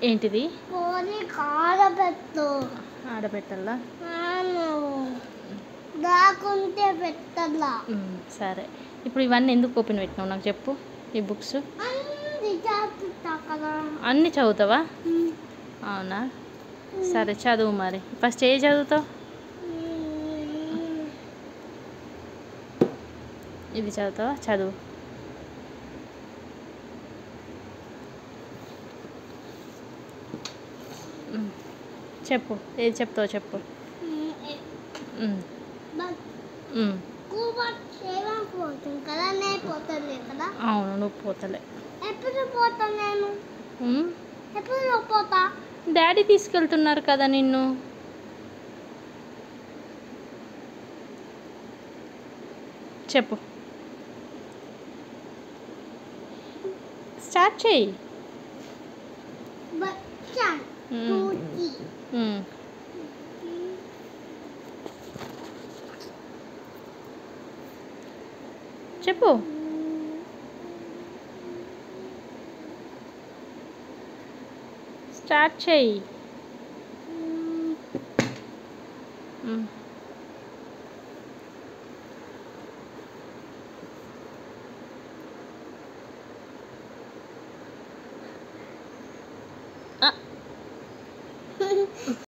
ఏంటిది? ఆడబెట్టు. ఆడబెట్టాలా? దాకుంటే పెట్టాలా? సరే. ఇప్పుడు ఇవన్నీ ఎందుకు ఓపెన్ పెట్టినావు నాకు చెప్పు. ఈ బుక్స్ అన్నీ చదువుతావా? అవునా? సరే చదువు మరి. ఫస్ట్ ఏ చదువుతావు? ఇది చదువుతావా? చదువు. చెప్పు, ఏది చెప్తావు చెప్పు. అవును, నువ్వు పోతలే. ఎప్పుడు పోతా నేను? ఎప్పుడు పోతా? డాడీ తీసుకెళ్తున్నారు కదా నిన్ను. చెప్పు, స్టార్ట్ చేయి. చెప్పు. స్టార్ట్ చేయి.